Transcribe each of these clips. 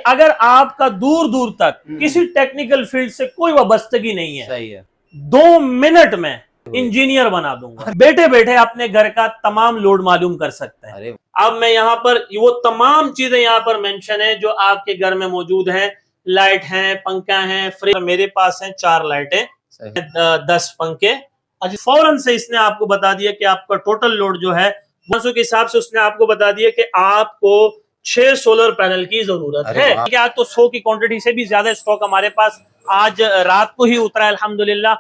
अगर आपका दूर दूर तक किसी टेक्निकल फील्ड से कोई वाबस्तगी नहीं है, सही है, 2 मिनट में इंजीनियर बना दूंगा। बैठे बैठे अपने घर का तमाम लोड मालूम कर सकते हैं। अब मैं यहाँ पर वो तमाम चीजें यहाँ पर मेंशन है जो आपके घर में मौजूद हैं। लाइट है, पंखा है, फ्रिज। मेरे पास है 4 लाइटें, 10 पंखे। फौरन से इसने आपको बता दिया कि आपका टोटल लोड जो है 500 के हिसाब से उसने आपको बता दिया कि आपको 6 सोलर पैनल की जरूरत है। आज तो 100 की क्वांटिटी से भी ज्यादा स्टॉक हमारे पास आज रात को ही उतरा है अल्हम्दुलिल्लाह।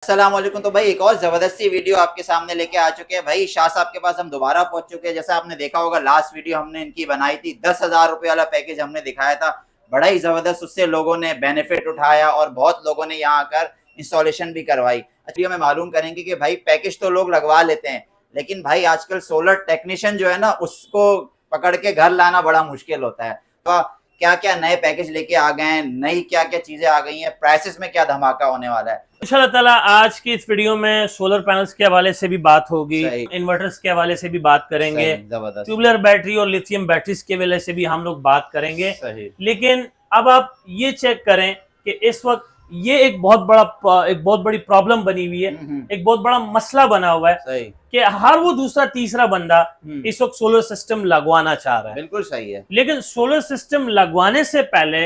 अस्सलाम वालेकुम। तो भाई एक और जबरदस्ती वीडियो आपके सामने लेके आ चुके हैं। भाई शाह साहब के पास हम दोबारा पहुंच चुके हैं। जैसा आपने देखा होगा लास्ट वीडियो हमने इनकी बनाई थी, 10,000 रुपए वाला पैकेज हमने दिखाया था। बड़ा ही जबरदस्त उससे लोगों ने बेनिफिट उठाया और बहुत लोगों ने यहाँ आकर इंस्टॉलेशन भी करवाई। अच्छा, हमें मालूम करेंगे कि भाई पैकेज तो लोग लगवा लेते हैं, लेकिन भाई आजकल सोलर टेक्नीशियन जो है ना, उसको पकड़ के घर लाना बड़ा मुश्किल होता है। तो क्या क्या नए पैकेज लेके आ गए हैं, नई क्या क्या चीजें आ गई हैं, प्राइसेस में क्या धमाका होने वाला है। इंशाल्लाह ताला आज की इस वीडियो में सोलर पैनल्स के हवाले से भी बात होगी, इन्वर्टर्स के हवाले से भी बात करेंगे, ट्यूबुलर बैटरी और लिथियम बैटरीज के हवाले से भी हम लोग बात करेंगे। लेकिन अब आप ये चेक करें कि इस वक्त ये एक बहुत बड़ी प्रॉब्लम बनी हुई है, एक बहुत बड़ा मसला बना हुआ है कि हर वो दूसरा तीसरा बंदा इस वक्त सोलर सिस्टम लगवाना चाह रहा है। बिल्कुल सही है। लेकिन सोलर सिस्टम लगवाने से पहले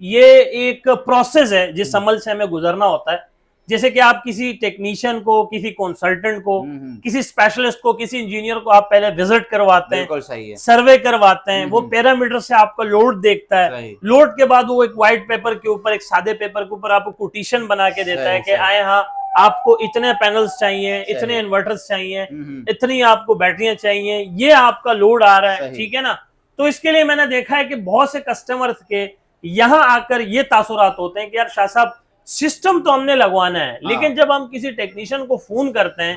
ये एक प्रोसेस है जिस अमल से हमें गुजरना होता है। जैसे कि आप किसी टेक्नीशियन को, किसी कंसल्टेंट को, किसी स्पेशलिस्ट को, किसी इंजीनियर को आप पहले विजिट करवाते हैं, सही है, सर्वे करवाते हैं, वो पैरामीटर से आपका लोड देखता है। लोड के बाद वो एक व्हाइट पेपर के ऊपर, एक सादे पेपर के ऊपर आपको कोटेशन बना के देता है कि आए हाँ आपको इतने पैनल्स चाहिए, इतने इन्वर्टर्स चाहिए, इतनी आपको बैटरियां चाहिए, ये आपका लोड आ रहा है, ठीक है ना। तो इसके लिए मैंने देखा है कि बहुत से कस्टमर्स के यहाँ आकर ये तासुरात होते हैं कि यार शाह साहब सिस्टम तो हमने लगवाना है, लेकिन जब हम किसी टेक्नीशियन को फोन करते हैं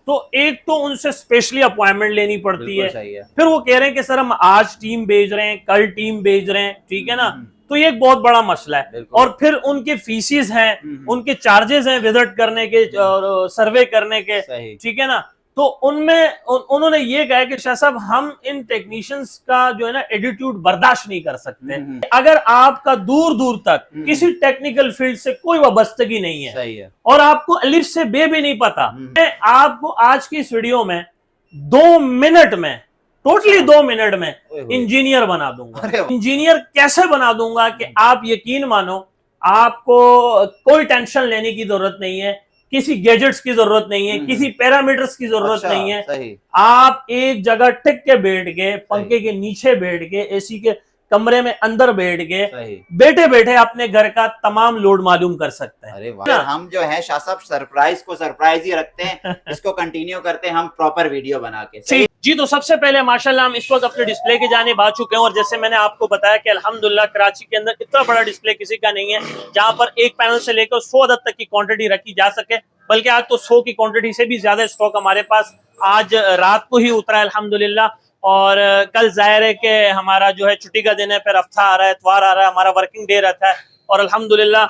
तो एक तो उनसे स्पेशली अपॉइंटमेंट लेनी पड़ती है, फिर वो कह रहे हैं कि सर हम आज टीम भेज रहे हैं, कल टीम भेज रहे हैं, ठीक है ना। तो ये एक बहुत बड़ा मसला है। और फिर उनके फीसिस हैं, उनके चार्जेस हैं विजिट करने के और सर्वे करने के, ठीक है ना। तो उनमें उन्होंने ये कहा कि शाह साहब हम इन टेक्नीशियंस का जो है ना एटीट्यूड बर्दाश्त नहीं कर सकते। अगर आपका दूर दूर तक किसी टेक्निकल फील्ड से कोई वाबस्तगी नहीं है, सही है, और आपको अलिफ से बे भी नहीं पता, मैं आपको आज की इस वीडियो में 2 मिनट में, टोटली 2 मिनट में इंजीनियर बना दूंगा। इंजीनियर कैसे बना दूंगा कि आप यकीन मानो आपको कोई टेंशन लेने की जरूरत नहीं है, किसी गैजेट्स की जरूरत नहीं है, किसी पैरामीटर्स की जरूरत नहीं है। आप एक जगह टिक के बैठ के, पंखे के नीचे बैठ के, एसी के कमरे में अंदर बैठ के, बैठे बैठे अपने घर का तमाम लोड मालूम कर सकते हैं। अरे वाह। हम जो है शाह साहब सरप्राइज को सरप्राइज ही रखते हैं, इसको कंटिन्यू करते हैं हम प्रॉपर वीडियो बना के। जी, तो सबसे पहले माशाल्लाह हम इस वक्त अपने डिस्प्ले के जानिब आ चुके हैं और जैसे मैंने आपको बताया कि अल्हम्दुलिल्लाह कराची के अंदर इतना बड़ा डिस्प्ले किसी का नहीं है जहां पर एक पैनल से लेकर 100 अदद तक की क्वांटिटी रखी जा सके, बल्कि आज तो 100 की क्वांटिटी से भी ज्यादा स्टॉक हमारे पास आज रात को ही उतरा है अल्हम्दुलिल्लाह। और कल जाहिर है कि हमारा जो है छुट्टी का दिन है, फिर हफ्ता आ रहा है, इतवार आ रहा है, हमारा वर्किंग डे रहता है। और अल्हम्दुलिल्लाह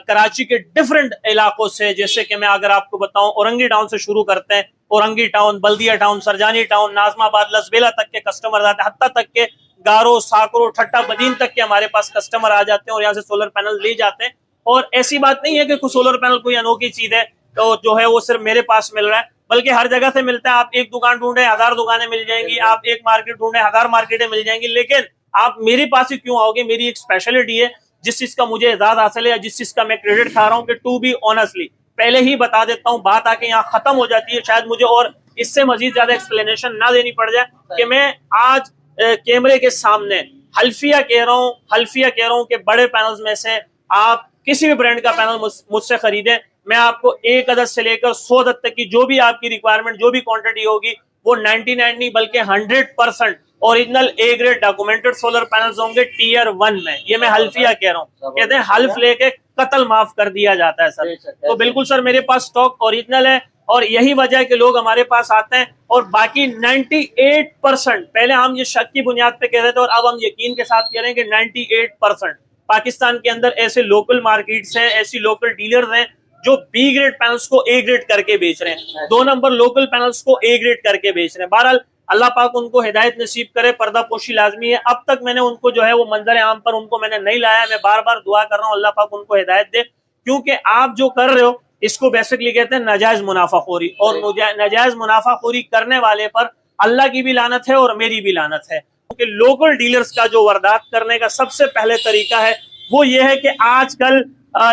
कराची के डिफरेंट इलाकों से, जैसे कि मैं अगर आपको बताऊं, औरंगी टाउन से शुरू करते हैं, औरंगी टाउन, बल्दिया टाउन, सरजानी टाउन, नाजमाबाद, लसबेला तक के कस्टमर आते हैं, हत्ता तक के गारो, साकरो, ठट्टा बदीन तक के हमारे पास कस्टमर आ जाते हैं और यहाँ से सोलर पैनल ले जाते हैं। और ऐसी बात नहीं है कि कुछ सोलर पैनल कोई अनोखी चीज है तो जो है वो सिर्फ मेरे पास मिल रहा है, बल्कि हर जगह से मिलता है। आप एक दुकान ढूंढे 1000 दुकानें मिल जाएंगी, आप एक मार्केट ढूंढे 1000 मार्केटें मिल जाएंगी, लेकिन आप मेरे पास ही क्यों आओगे। मेरी एक स्पेशलिटी है जिस चीज का मुझे एजाज हासिल है या जिस चीज का मैं क्रेडिट खा रहा हूँ कि टू बी ऑनेस्टली, पहले ही बता देता हूँ, बात आके यहाँ खत्म हो जाती है। शायद मुझे और इससे मजीद ज्यादा एक्सप्लेनेशन ना देनी पड़ जाए कि मैं आज कैमरे के सामने हल्फिया कह रहा हूँ कि बड़े पैनल्स में से आप किसी भी ब्रांड का पैनल मुझसे खरीदें, मैं आपको एक अदद से लेकर 100 अदद तक की जो भी आपकी रिक्वायरमेंट, जो भी क्वांटिटी होगी, वो 99 नहीं बल्कि 100% original A grade documented solar panels होंगे टियर 1 में। ये मैं हल्फिया कह रहा हूँ, कहते हैं हल्फ लेके कत्ल माफ कर दिया जाता है सर। तो बिल्कुल सर मेरे पास स्टॉक ओरिजिनल है और यही वजह है कि लोग हमारे पास आते हैं। और बाकी 98%, पहले हम ये शक की बुनियाद पे कह रहे थे और अब हम यकीन के साथ कह रहे हैं कि 98% पाकिस्तान के अंदर ऐसे लोकल मार्केट्स हैं, ऐसी लोकल डीलर्स हैं जो बी ग्रेड पैनल्स को ए ग्रेड करके बेच रहे हैं, 2 नंबर लोकल पैनल्स को ए ग्रेड करके बेच रहे हैं। बहरहाल अल्लाह पाक उनको हिदायत नसीब करे, पर्दा पोशी लाजमी है। अब तक मैंने उनको जो है वो मंजर आम पर उनको मैंने नहीं लाया। मैं बार बार दुआ कर रहा हूँ अल्लाह पाक उनको हिदायत दे, क्योंकि आप जो कर रहे हो इसको बेसिकली कहते हैं नाजायज मुनाफाखोरी, और नाजायज मुनाफाखोरी करने वाले पर अल्लाह की भी लानत है और मेरी भी लानत है। क्योंकि लोकल डीलर्स का जो वारदात करने का सबसे पहले तरीका है वो ये है कि आजकल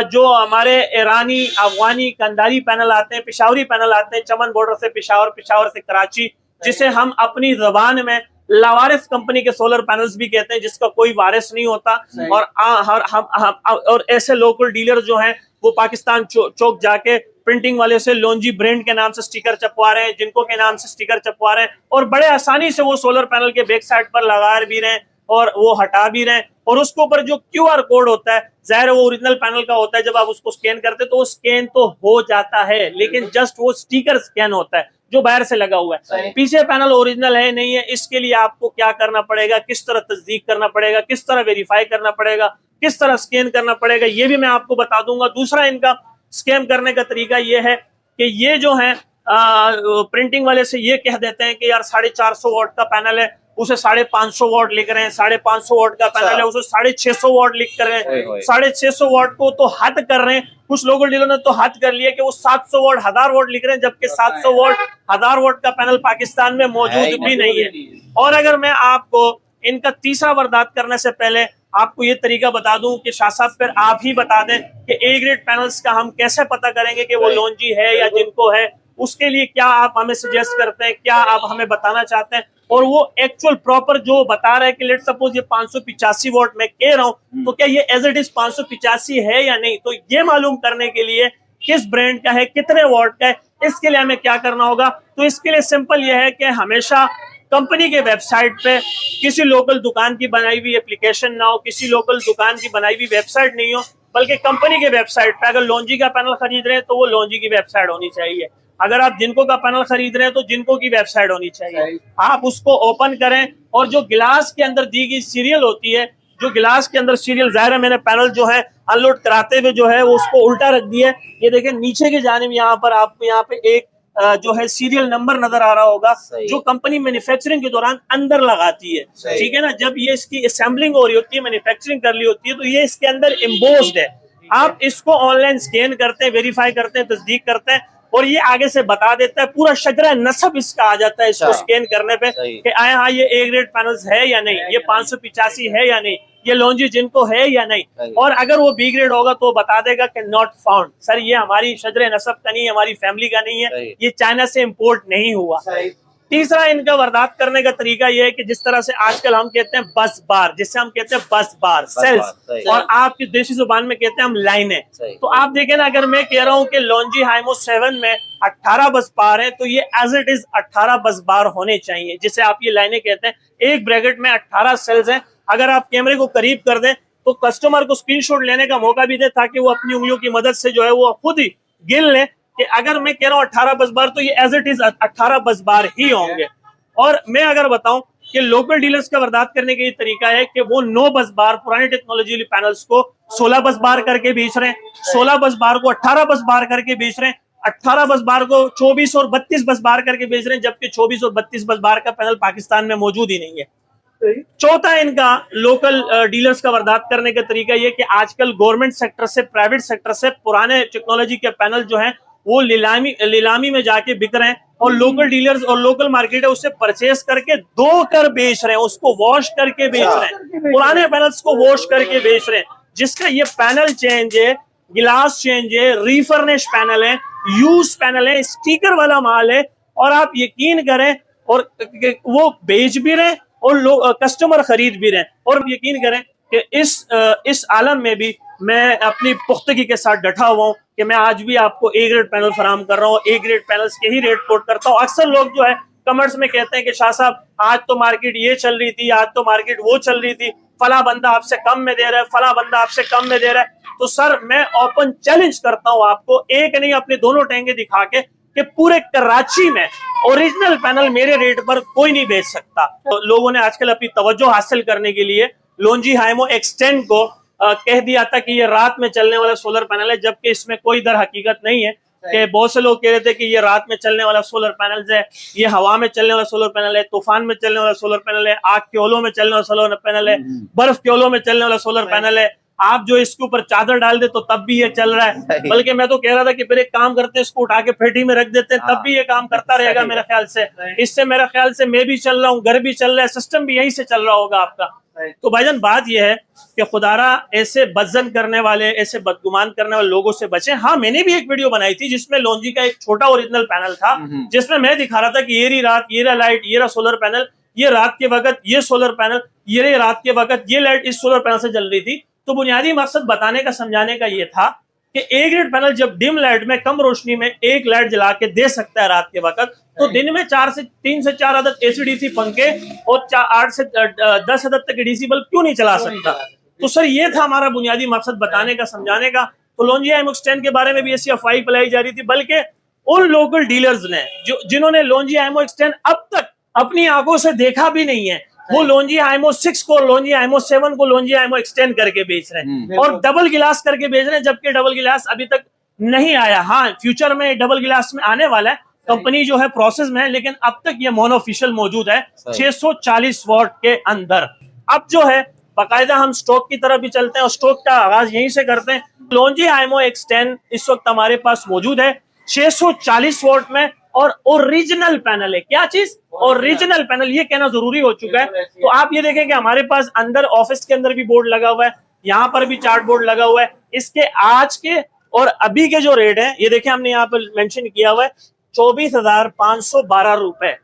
जो हमारे ईरानी, अफगानी, कंदारी पैनल आते हैं, पिशावरी पैनल आते हैं, चमन बॉर्डर से पिशावर, पिशावर से कराची, जिसे हम अपनी जबान में लावारिस कंपनी के सोलर पैनल्स भी कहते हैं, जिसका कोई वारिस नहीं होता। और ऐसे लोकल डीलर जो हैं वो पाकिस्तान चौक जाके प्रिंटिंग वाले से लोंजी ब्रांड के नाम से स्टिकर छपवा रहे हैं, जिनको के नाम से स्टिकर छपवा रहे हैं, और बड़े आसानी से वो सोलर पैनल के बैक साइड पर लगा भी रहे हैं और वो हटा भी रहे हैं। और उसके ऊपर जो QR कोड होता है, जाहिर है वो ओरिजिनल पैनल का होता है, जब आप उसको स्कैन करते तो वो स्कैन तो हो जाता है, लेकिन जस्ट वो स्टिकर स्कैन होता है जो बाहर से लगा हुआ है। पीछे पैनल ओरिजिनल है नहीं है, इसके लिए आपको क्या करना पड़ेगा, किस तरह तस्दीक करना पड़ेगा, किस तरह वेरीफाई करना पड़ेगा, किस तरह स्कैन करना पड़ेगा, ये भी मैं आपको बता दूंगा। दूसरा इनका स्कैम करने का तरीका ये है कि ये जो है प्रिंटिंग वाले से ये कह देते हैं कि यार 450 वॉट का पैनल है, उसे 550 वॉट लिख रहे हैं, 550 वॉट का पैनल है, उसे 650 वॉट लिख कर रहे हैं, 650 वॉट को तो हद कर रहे हैं। कुछ लोगों डीलर ने तो हद कर लिया कि वो 700 वॉट 1000 वॉट लिख रहे हैं, जबकि 700 वॉट 1000 वॉट का पैनल पाकिस्तान में मौजूद भी नहीं है। और अगर मैं आपको इनका तीसरा वारदात करने से पहले आपको ये तरीका बता दूं कि शाह साहब फिर आप ही बता दें कि ए ग्रेड पैनल्स का हम कैसे पता करेंगे कि वो लोंजी है या जिनको है, उसके लिए क्या आप हमें सजेस्ट करते हैं, क्या आप हमें बताना चाहते हैं, और वो एक्चुअल प्रॉपर जो बता रहा है कि लेट सपोज ये 585 वॉट मैं कह रहा हूं, तो क्या ये एज इट इज 585 है या नहीं। तो ये मालूम करने के लिए किस ब्रांड का है, कितने वॉट का है, इसके लिए हमें क्या करना होगा। तो इसके लिए सिंपल ये है कि हमेशा कंपनी के वेबसाइट पे किसी लोकल दुकान की बनाई हुई एप्लीकेशन ना हो, किसी लोकल दुकान की बनाई हुई वेबसाइट नहीं हो, बल्कि कंपनी के वेबसाइट पे अगर लोंजी का पैनल खरीद रहे हैं तो वो लोंजी की वेबसाइट होनी चाहिए। अगर आप जिनको का पैनल खरीद रहे हैं तो जिनको की वेबसाइट होनी चाहिए। आप उसको ओपन करें और जो गिलास के अंदर दी गई सीरियल होती है, जो गिलास के अंदर सीरियल, जाहिर है मैंने पैनल जो है अनलोड कराते हुए जो है वो उसको उल्टा रख दिया है। ये देखें नीचे की जानिब यहाँ पर आपको यहाँ पे एक जो है सीरियल नंबर नजर आ रहा होगा, जो कंपनी मैन्युफैक्चरिंग के दौरान अंदर लगाती है, ठीक है ना। जब ये इसकी असेंबलिंग हो रही होती है, मैन्युफैक्चरिंग कर ली होती है, तो ये इसके अंदर एम्बोस्ड है। आप इसको ऑनलाइन स्कैन करते हैं, वेरीफाई करते हैं, तस्दीक करते हैं, और ये आगे से बता देता है, पूरा शजरा नसब इसका आ जाता है इसको स्कैन करने पे कि आए हाँ ये ए ग्रेड पैनल्स है या नहीं, ये 585 है या नहीं, ये लोंजी जिनको है या नहीं। और अगर वो बी ग्रेड होगा तो बता देगा कि नॉट फाउंड, सर ये हमारी शजरे नसब का नहीं है, हमारी फैमिली का नहीं है, ये चाइना से इम्पोर्ट नहीं हुआ। तीसरा इनका वारदात करने का तरीका यह है कि जिस तरह से आजकल हम कहते हैं बस बार, जिससे हम कहते हैं बस बार सेल्स, और आपकी देसी जुबान में कहते हैं हम लाइनें। तो आप देखें ना, अगर मैं कह रहा हूं कि लोंजी हाइमो 7 में 18 बस बार है, तो ये एज इट इज 18 बस बार होने चाहिए, जिसे आप ये लाइनें कहते हैं। एक ब्रैकेट में 18 सेल्स हैं। अगर आप कैमरे को करीब कर दें तो कस्टमर को स्क्रीनशॉट लेने का मौका भी दे, ताकि वो अपनी उंगलियों की मदद से जो है वो खुद ही गिन ले कि अगर मैं कह रहा हूँ 18 बस बार, तो ये एज इट इज 18 बस बार ही होंगे। और मैं अगर बताऊं कि लोकल डीलर्स का वारदात करने का ये तरीका है कि वो 9 बस बार पुरानी टेक्नोलॉजी वाली पैनल्स को 16 बस बार करके बेच रहे हैं, 16 बस बार को 18 बस बार करके बेच रहे हैं, 18 बस बार को 24 और 32 बस बार करके बेच रहे हैं, जबकि 24 और 32 बस बार का पैनल पाकिस्तान में मौजूद ही नहीं है। चौथा इनका लोकल डीलर्स का वारदात करने का तरीका ये कि आजकल गवर्नमेंट सेक्टर से, प्राइवेट सेक्टर से पुराने टेक्नोलॉजी के पैनल जो हैं वो नीलामी में जाके बिक रहे हैं, और लोकल डीलर्स और लोकल मार्केट है उससे परचेस करके धो कर बेच रहे हैं, उसको वॉश करके बेच रहे हैं, पुराने पैनल्स को वॉश करके बेच रहे हैं, जिसका ये पैनल चेंज है, गिलास चेंज है, रीफर्निश पैनल है, यूज पैनल है, स्टिकर वाला माल है। और आप यकीन करें, और वो बेच भी रहे और लोग कस्टमर खरीद भी रहे। और यकीन करें कि इस आलम में भी मैं अपनी पुख्तगी के साथ डटा हुआ हूँ कि मैं आज भी आपको ए ग्रेड पैनल फराम कर रहा हूँ, ए ग्रेड पैनल्स के ही रेट कोट करता हूँ। अक्सर लोग जो है कमेंट्स में कहते हैं कि शाह साहब आज तो मार्केट ये चल रही थी, आज तो मार्केट वो चल रही थी, फला बंदा आपसे कम में दे रहा है, फला बंदा आपसे कम में दे रहा है। तो सर मैं ओपन चैलेंज करता हूँ आपको, एक नहीं अपने दोनों टैंके दिखा के, कि पूरे कराची में ओरिजिनल पैनल मेरे रेट पर कोई नहीं बेच सकता। तो लोगों ने आजकल अपनी तवज्जो हासिल करने के लिए लोंजी हाइमो एक्सटेंड को कह दिया था कि ये रात में चलने वाला सोलर पैनल है, जबकि इसमें कोई दर हकीकत नहीं है। कि बहुत से लोग कह रहे थे कि ये रात में चलने वाला सोलर पैनल है, ये हवा में चलने वाला सोलर पैनल है, तूफान में चलने वाला सोलर पैनल है, आग के ओलों में चलने वाला सोलर पैनल है, बर्फ के ओलों में चलने वाला सोलर पैनल है, आप जो इसके ऊपर चादर डाल दे तो तब भी ये चल रहा है। बल्कि मैं तो कह रहा था कि फिर एक काम करते हैं, इसको उठा के पेटी में रख देते हैं, तब भी ये काम करता रहेगा मेरे ख्याल से। इससे मेरा ख्याल से मैं भी चल रहा हूँ, घर भी चल रहा है, सिस्टम भी यहीं से चल रहा होगा आपका। तो भाईजान बात यह है कि खुदारा ऐसे बदजन करने वाले, ऐसे बदगुमान करने वाले लोगों से बचें। हाँ, मैंने भी एक वीडियो बनाई थी जिसमें लॉन्जी का एक छोटा ओरिजिनल पैनल था, जिसमें मैं दिखा रहा था कि ये रही रात, ये रहा लाइट, ये रहा सोलर पैनल, ये रात के वक्त ये सोलर पैनल, ये रही रात के वक्त ये लाइट इस सोलर पैनल से जल रही थी। तो बुनियादी मकसद बताने का, समझाने का ये था कि ए ग्रेड पैनल जब डिम लाइट में, कम रोशनी में एक लाइट जला के दे सकता है रात के वक्त, तो दिन में 3 से 4 अदद एसीडीसी पंखे और 8 से 10 अदद तक डीसी बल्ब क्यों नहीं चला सकता। तो सर ये था हमारा बुनियादी मकसद बताने का, समझाने का। तो लॉन्जी आइमो एक्सटेंड के बारे में भी ऐसी अफवाही फैलाई जा रही थी, बल्कि उन लोकल डीलर्स ने जिन्होंने लॉन्जी आइमो एक्सटेंड अब तक अपनी आंखों से देखा भी नहीं है, वो लॉन्जी आइमो 6 को, लॉन्जी आइमो 7 को लॉन्जी आइमो एक्सटेंड करके बेच रहे हैं और डबल गिलास करके बेच रहे हैं, जबकि डबल गिलास अभी तक नहीं आया। हाँ, फ्यूचर में डबल गिलास में आने वाला है, कंपनी जो है प्रोसेस में है, लेकिन अब तक ये मोनो ऑफिशियल मौजूद है 640 वॉट के अंदर। अब जो है बाकायदा हम स्टॉक की तरफ भी चलते हैं और स्टॉक का आगाज यहीं से करते हैं। लॉन्जी आइमो X10 इस वक्त हमारे पास मौजूद है 640 वॉट में और ओरिजिनल पैनल है। क्या चीज? ओरिजिनल पैनल, ये कहना जरूरी हो चुका है। तो आप ये देखें कि हमारे पास अंदर ऑफिस के अंदर भी बोर्ड लगा हुआ है, यहाँ पर भी चार्ट बोर्ड लगा हुआ है। इसके आज के और अभी के जो रेट है, ये देखें हमने यहाँ पर मेंशन किया हुआ है 24,512 रुपए।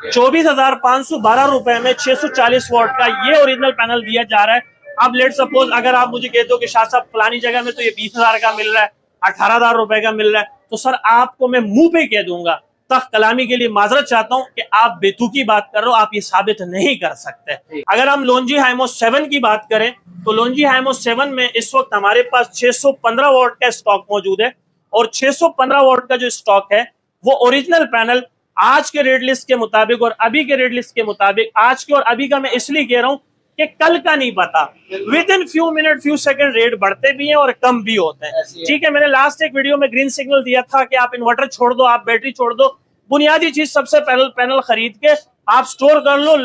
24,512 रुपए में 640 वॉट का ये ओरिजिनल पैनल दिया जा रहा है। अब लेट सपोज अगर आप मुझे कहते हो कि शाह साहब फलानी जगह में तो ये 20,000 का मिल रहा है, 18,000 रुपए का मिल रहा है, तो सर आपको मैं मुंह पे कह दूंगा, तख्त कलामी के लिए माजरत चाहता हूं कि आप बेतुकी बात कर रहे हो, आप ये साबित नहीं कर सकते। अगर हम लॉन्जी आइमो 7 की बात करें तो लॉन्जी आइमो 7 में इस वक्त हमारे पास 615 वॉट का स्टॉक मौजूद है और 615 वॉट का जो स्टॉक है वो ओरिजिनल पैनल आज के रेट लिस्ट के मुताबिक और अभी के रेट लिस्ट के मुताबिक, आज के और अभी का मैं इसलिए कह रहा हूं कि कल का नहीं पता, with in few minute few second rate बढ़ते भी हैं और कम भी होते हैं। ठीक है, मैंने लास्ट एक वीडियो में ग्रीन सिग्नल दिया था कि आप इन्वर्टर छोड़ दो, आप बैटरी छोड़ दो, बुनियादी चीज सबसे पैनल खरीद के आप स्टोर कर लो,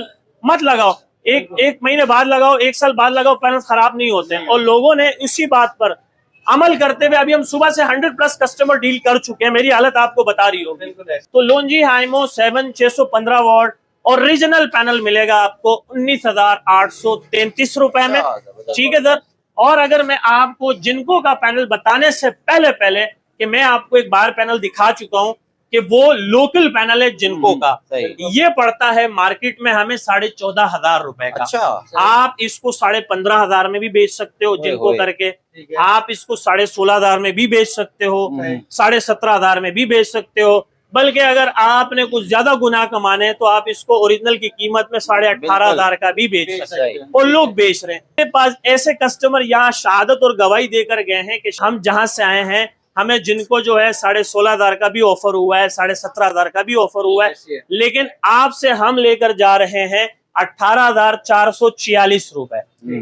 मत लगाओ, एक महीने बाद लगाओ, 1 साल बाद लगाओ, पैनल खराब नहीं होते हैं। और लोगों ने इसी बात पर अमल करते हुए अभी हम सुबह से 100+ कस्टमर डील कर चुके हैं, मेरी हालत आपको बता रही होगी। तो लॉन्जी आइमो 7 615 वॉट ओरिजिनल पैनल मिलेगा आपको 19,833 रुपए में। ठीक है सर, और अगर मैं आपको जिनको का पैनल बताने से पहले कि मैं आपको एक बार पैनल दिखा चुका हूं कि वो लोकल पैनल है जिनको का, ये पड़ता है मार्केट में हमें 14,500 रुपए का। अच्छा। आप इसको 15,500 में भी बेच सकते हो जिनको करके, आप इसको 16,500 में भी बेच सकते हो, 17,500 में भी बेच सकते हो, बल्कि अगर आपने कुछ ज्यादा गुनाह कमाने तो आप इसको ओरिजिनल की कीमत में 18,500 का भी बेच सकते हैं और लोग बेच रहे हैं। मेरे पास ऐसे कस्टमर यहाँ शहादत और गवाही देकर गए हैं कि हम जहां से आए हैं, हमें जिनको जो है 16,500 का भी ऑफर हुआ है, 17,500 का भी ऑफर हुआ है, लेकिन आपसे हम लेकर जा रहे हैं 18,446 रुपए।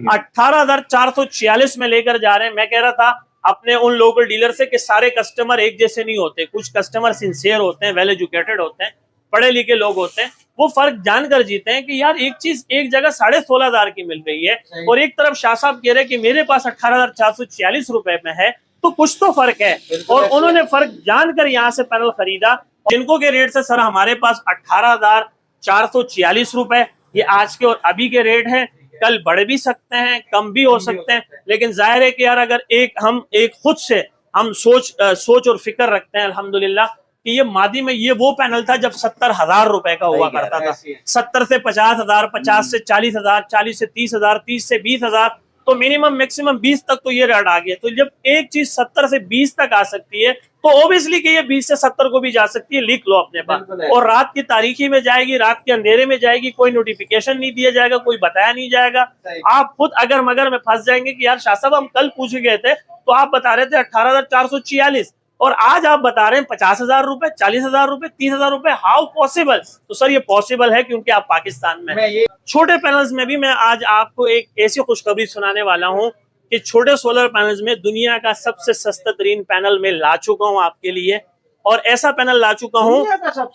18,446 में लेकर जा रहे हैं। मैं कह रहा था अपने उन लोकल डीलर से कि सारे कस्टमर एक जैसे नहीं होते, कुछ कस्टमर सिंसियर होते हैं, वेल एजुकेटेड होते हैं, पढ़े लिखे लोग होते हैं, वो फर्क जानकर जीते हैं कि यार एक चीज एक जगह 16,500 की मिल रही है और एक तरफ शाह साहब कह रहे हैं कि मेरे पास 18,446 रुपए में है, तो कुछ तो फर्क है। और उन्होंने फर्क जानकर यहाँ से पैनल खरीदा, जिनको के रेट से सर हमारे पास 18,446 रुपए ये आज के और अभी के रेट हैं। कल बढ़ भी सकते हैं, कम भी हो सकते हैं, लेकिन जाहिर है कि यार अगर हम खुद से हम सोच और फिक्र रखते हैं अल्हम्दुलिल्लाह कि ये मादी में ये वो पैनल था जब 70,000 रुपए का हुआ करता था, 70 से 50,000, 50 से 40,000, 40 से 30,000, 30 से 20,000, तो मिनिमम मैक्सिमम 20 तक तो ये रेट आ गया। तो जब एक चीज 70 से 20 तक आ सकती है तो ऑब्वियसली कि ये 20 से 70 को भी जा सकती है, लिख लो अपने पास। और रात की तारीखी में जाएगी, रात के अंधेरे में जाएगी, कोई नोटिफिकेशन नहीं दिया जाएगा, कोई बताया नहीं जाएगा। आप खुद अगर मगर में फंस जाएंगे कि यार शाह साहब हम कल पूछ गए थे तो आप बता रहे थे 18,446 और आज आप बता रहे हैं 50,000 रुपए, 40,000 रुपए, 30,000 रुपए, हाउ पॉसिबल? तो सर ये पॉसिबल है क्योंकि आप पाकिस्तान में। छोटे पैनल्स में भी मैं आज आपको एक ऐसी खुशखबरी सुनाने वाला हूं कि छोटे सोलर पैनल्स में दुनिया का सबसे सस्ता तरीन पैनल मैं ला चुका हूं आपके लिए। और ऐसा पैनल ला चुका हूँ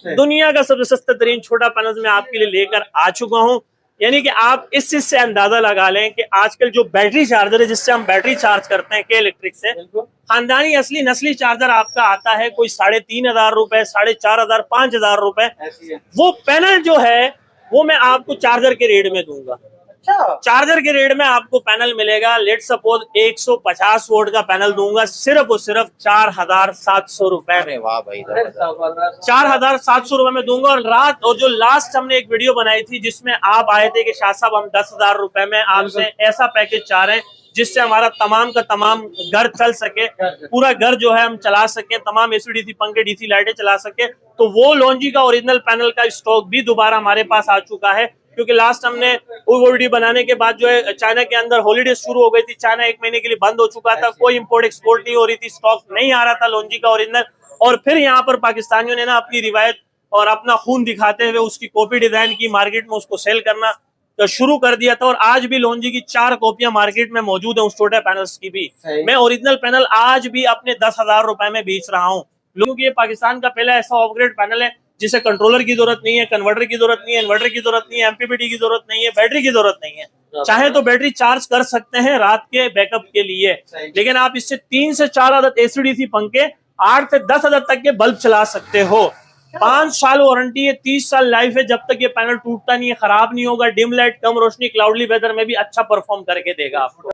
दुनिया का सबसे सस्ता तरीन छोटा पैनल मैं आपके लिए लेकर आ चुका हूँ। यानी कि आप इस चीज से अंदाजा लगा लें कि आजकल जो बैटरी चार्जर है जिससे हम बैटरी चार्ज करते हैं के इलेक्ट्रिक से, खानदानी असली नस्ली चार्जर आपका आता है कोई 3,500 रुपए, 4,500, 5,000 रुपए। वो पैनल जो है वो मैं आपको चार्जर के रेट में दूंगा। चार्जर के रेट में आपको पैनल मिलेगा, लेट सपोज 150 वोल्ट का पैनल दूंगा सिर्फ और सिर्फ 4,700 रुपए। अरे वाह भाई, 4,700 रुपए में दूंगा। और जो लास्ट हमने एक वीडियो बनाई थी जिसमें आप आए थे कि शाह साहब हम 10,000 रुपए में आपसे ऐसा पैकेज चाह रहे हैं जिससे हमारा तमाम का तमाम घर चल सके, पूरा घर जो है हम चला सके, तमाम एसी पंखे डीसी लाइटें चला सके। तो वो लॉन्जी का ओरिजिनल पैनल का स्टॉक भी दोबारा हमारे पास आ चुका है, क्योंकि लास्ट हमने वो वीडियो बनाने के बाद जो है चाइना के अंदर हॉलीडे शुरू हो गई थी, चाइना 1 महीने के लिए बंद हो चुका था, कोई इंपोर्ट एक्सपोर्ट नहीं हो रही थी, स्टॉक नहीं आ रहा था लॉन्जी का ओरिजिनल। और फिर यहाँ पर पाकिस्तानियों ने ना अपनी रिवायत और अपना खून दिखाते हुए उसकी कॉपी डिजाइन की, मार्केट में उसको सेल करना तो शुरू कर दिया था। और आज भी लॉन्जी की 4 कॉपियां मार्केट में मौजूद है उस छोटे पैनल्स की भी। मैं ओरिजिनल पैनल आज भी अपने 10,000 रुपए में बेच रहा हूँ। लोगों की ये पाकिस्तान का पहला ऐसा अपग्रेड पैनल है जिसे कंट्रोलर की जरूरत नहीं है, कन्वर्टर की जरूरत नहीं है, इन्वर्टर की जरूरत नहीं है, एमपीपीटी की जरूरत नहीं है, बैटरी की जरूरत नहीं है। चाहे तो बैटरी चार्ज कर सकते हैं रात के बैकअप के लिए, लेकिन आप इससे 3 से 4 अदद एसीडीसी पंखे, 8 से 10 अदद तक के बल्ब चला सकते हो। 5 साल वारंटी है, 30 साल लाइफ है, जब तक ये पैनल टूटता नहीं है, खराब नहीं होगा। डिम लाइट, कम रोशनी, क्लाउडली वेदर में भी अच्छा परफॉर्म करके देगा आपको।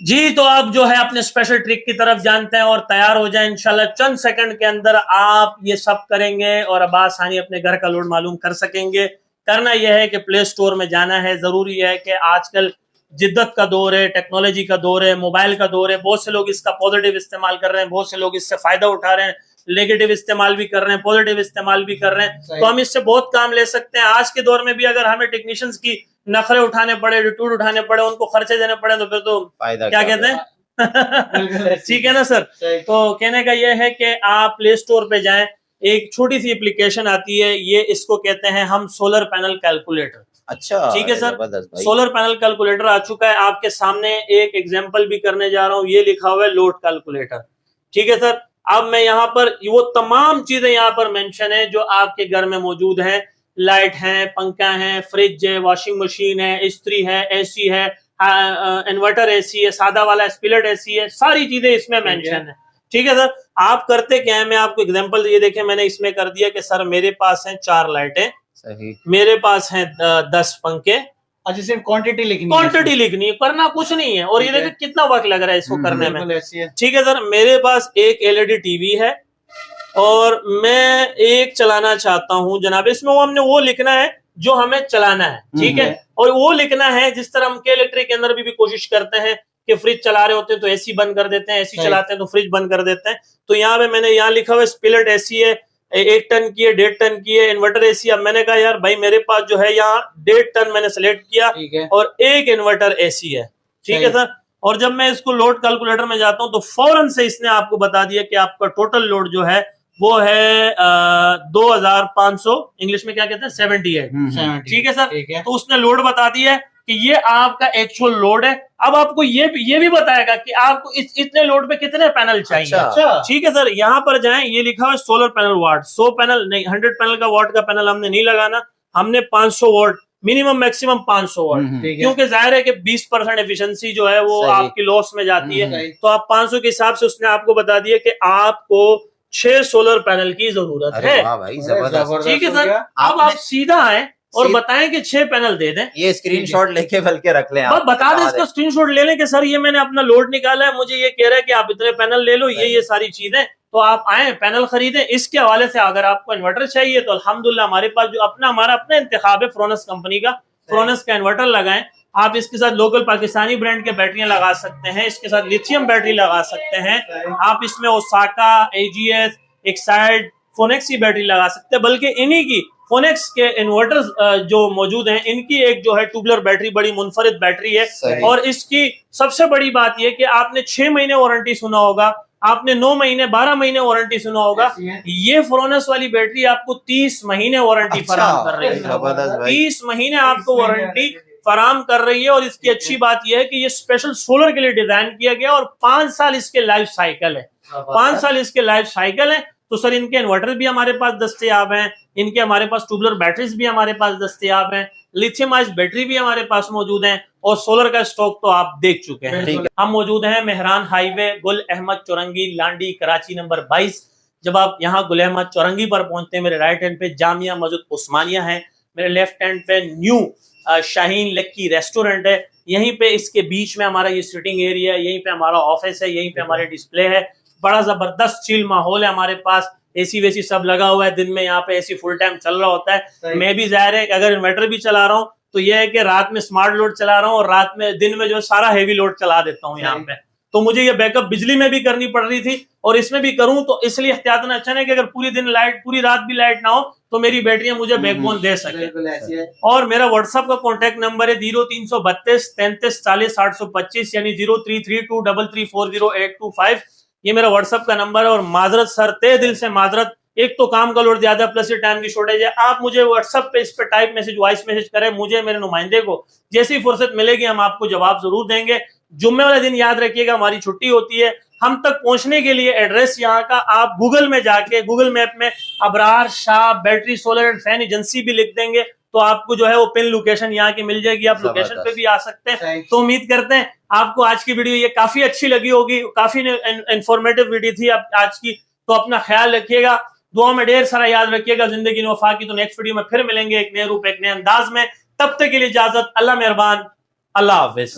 जी, तो आप जो है अपने स्पेशल ट्रिक की तरफ जानते हैं और तैयार हो जाए इंशाल्लाह। चंद सेकंड के अंदर आप ये सब करेंगे और अब आसानी अपने घर का लोड मालूम कर सकेंगे। करना यह है कि प्ले स्टोर में जाना है। जरूरी है कि आजकल जिद्दत का दौर है, टेक्नोलॉजी का दौर है, मोबाइल का दौर है। बहुत से लोग इसका पॉजिटिव इस्तेमाल कर रहे हैं, बहुत से लोग इससे फायदा उठा रहे हैं, नेगेटिव इस्तेमाल भी कर रहे हैं, पॉजिटिव इस्तेमाल भी कर रहे हैं। तो हम इससे बहुत काम ले सकते हैं। आज के दौर में भी अगर हमें टेक्नीशियंस की नखरे उठाने पड़े, रिटूट उठाने पड़े, उनको खर्चे देने पड़े, तो फिर तो क्या कहते हैं ठीक है ना सर। तो कहने का यह है कि आप प्ले स्टोर पे जाएं, एक छोटी सी एप्लीकेशन आती है, ये इसको कहते हैं हम सोलर पैनल कैलकुलेटर। अच्छा, ठीक है सर, सोलर पैनल कैलकुलेटर आ चुका है। आपके सामने एक एग्जांपल भी करने जा रहा हूँ। ये लिखा हुआ है लोड कैलकुलेटर। ठीक है सर, अब मैं यहाँ पर वो तमाम चीजें यहाँ पर मेंशन है जो आपके घर में मौजूद हैं। लाइट है, पंखा है, फ्रिज है, वॉशिंग मशीन है, इस्त्री है, एसी है, इन्वर्टर एसी है, सादा वाला स्पिलिट एसी है, सारी चीजें इसमें मेंशन है। ठीक है सर, आप करते क्या है, मैं आपको एग्जांपल ये देखें, मैंने इसमें कर दिया कि सर मेरे पास है 4 लाइटें, सही, मेरे पास है 10 पंखे। अच्छा, सिर्फ क्वांटिटी लिखनी है, करना कुछ नहीं है। और ये देखिए कितना वक्त लग रहा है इसको करने में। ठीक है सर, मेरे पास एक एलईडी टीवी है और मैं एक चलाना चाहता हूं जनाब। इसमें हमने वो लिखना है जो हमें चलाना है। ठीक है, और वो लिखना है जिस तरह हम के इलेक्ट्रिक के अंदर भी कोशिश करते हैं कि फ्रिज चला रहे होते हैं तो एसी बंद कर देते हैं, एसी चलाते हैं तो फ्रिज बंद कर देते हैं। तो यहाँ पे मैंने यहाँ लिखा हुआ है स्पिलिट एसी है, 1 टन की है, 1.5 टन की है, इन्वर्टर एसी। अब मैंने कहा यार भाई मेरे पास जो है यहाँ 1.5 टन मैंने सेलेक्ट किया और एक इन्वर्टर एसी है। ठीक है सर, और जब मैं इसको लोड कैलकुलेटर में जाता हूँ तो फौरन से इसने आपको बता दिया कि आपका टोटल लोड जो है वो है 2500, इंग्लिश में क्या कहते हैं 78। ठीक है सर, तो उसने लोड बता दिया है कि ये आपका एक्चुअल लोड है। अब आपको ये भी बताएगा कि आपको इतने लोड पे कितने पैनल चाहिए। अच्छा। ठीक है सर, यहाँ पर जाएं, ये लिखा हुआ है सोलर पैनल वाट। 100 पैनल नहीं, 100 पैनल का वाट का पैनल हमने नहीं लगाना, हमने 500 वाट मिनिमम मैक्सिमम 500 वाट, क्योंकि जाहिर है कि 20% एफिशिएंसी जो है वो आपकी लॉस में जाती है। तो आप 500 के हिसाब से उसने आपको बता दिया कि आपको 6 सोलर पैनल की जरूरत है। ठीक है सर, अब आप सीधा आए और बताएं कि 6 पैनल दे दें। ये स्क्रीनशॉट लेके बल्कि रख लें, आप बता दें इसका स्क्रीनशॉट ले लें कि सर ये मैंने अपना लोड निकाला है, मुझे ये कह रहा है कि आप इतने पैनल ले लो, ये सारी चीजें। तो आप आए पैनल खरीदें। इसके हवाले से अगर आपको इन्वर्टर चाहिए तो अल्हम्दुलिल्लाह हमारे पास जो हमारा अपना इंतखाब है फ्रोनस कंपनी का, फ्रोनस का इन्वर्टर लगाएं। आप इसके साथ लोकल पाकिस्तानी ब्रांड के बैटरियां लगा सकते हैं, इसके साथ लिथियम बैटरी लगा सकते हैं, आप इसमें ओसाका, एजीएस, एक्साइड, फोनेक्स की बैटरी लगा सकते हैं। बल्कि इन्हीं की फोनेक्स के इन्वर्टर्स जो मौजूद हैं, इनकी एक जो है ट्यूबुलर बैटरी बड़ी मुनफरिद बैटरी है। और इसकी सबसे बड़ी बात यह कि आपने 6 महीने वारंटी सुना होगा, आपने 9 महीने 12 महीने वारंटी सुना होगा। ये फ्रोनस वाली बैटरी आपको 30 महीने वारंटी फराहम कर रही है। 30 महीने आपको वारंटी फराहम कर रही है। और इसकी अच्छी बात यह है कि ये स्पेशल सोलर के लिए डिजाइन किया गया और 5 साल इसके लाइफ साइकिल है। 5 साल इसके लाइफ साइकिल है। तो सर इनके इन्वर्टर भी हमारे पास दस्तयाब हैं, इनके हमारे पास ट्यूबुलर बैटरीज भी हमारे पास दस्तयाब हैं, लिथियम आयन बैटरी भी हमारे पास मौजूद हैं और सोलर का स्टॉक तो आप देख चुके हैं। हम मौजूद हैं मेहरान हाईवे, गुल अहमद चौरंगी, लांडी, कराची नंबर 22। जब आप यहाँ गुल अहमद चौरंगी पर पहुंचते हैं, मेरे राइट हैंड पे जामिया मस्जिद उस्मानिया है, मेरे लेफ्ट हैंड पे न्यू शाहीन लक्की रेस्टोरेंट है, यहीं पे इसके बीच में हमारा ये सिटिंग एरिया है, यहीं पे हमारा ऑफिस है, यहीं पे हमारे डिस्प्ले है। बड़ा जबरदस्त चिल माहौल है हमारे पास, एसी वेसी सब लगा हुआ है, दिन में यहाँ पे एसी फुल टाइम चल रहा होता है। मैं भी जाहिर है अगर इन्वर्टर भी चला रहा हूँ तो यह है कि रात में स्मार्ट लोड चला रहा हूँ और रात में दिन में जो सारा हेवी लोड चला देता हूँ यहाँ पे, तो मुझे ये बैकअप बिजली में भी करनी पड़ रही थी और इसमें भी करूं तो इसलिए एहतियातन अच्छा है कि अगर पूरी दिन लाइट पूरी रात भी लाइट ना हो तो मेरी बैटरियां मुझे बैकबोन दे सके। और मेरा व्हाट्सएप का कॉन्टैक्ट नंबर है 0332 33 40 825 यानी 0332334085। ये मेरा व्हाट्सएप का नंबर है। और माजरत सर, तहे दिल से माजरत, एक तो काम का लोड ज्यादा प्लस ये टाइम की शॉर्टेज है। आप मुझे व्हाट्सएप पे इस पे टाइप मैसेज वॉइस मैसेज करें, मुझे मेरे नुमाइंदे को जैसी फुर्सत मिलेगी हम आपको जवाब जरूर देंगे। जुम्मे वाले दिन याद रखिएगा हमारी छुट्टी होती है। हम तक पहुंचने के लिए एड्रेस यहाँ का आप गूगल में जाके गूगल मैप में Abrar Shah battery solar and fan agency भी लिख देंगे तो आपको जो है वो पिन लोकेशन यहाँ की मिल जाएगी, आप लोकेशन पे भी आ सकते हैं। तो उम्मीद करते हैं आपको आज की वीडियो ये काफी अच्छी लगी होगी, काफी इंफॉर्मेटिव वीडियो थी आज की। तो अपना ख्याल रखिएगा, दुआ में ढेर सारा याद रखिएगा। जिंदगी में वफा की। तो नेक्स्ट वीडियो में फिर मिलेंगे एक नए रूप एक नए अंदाज में। तब तक के लिए इजाजत, अल्लाह मेहरबान, अल्लाह हाफिज।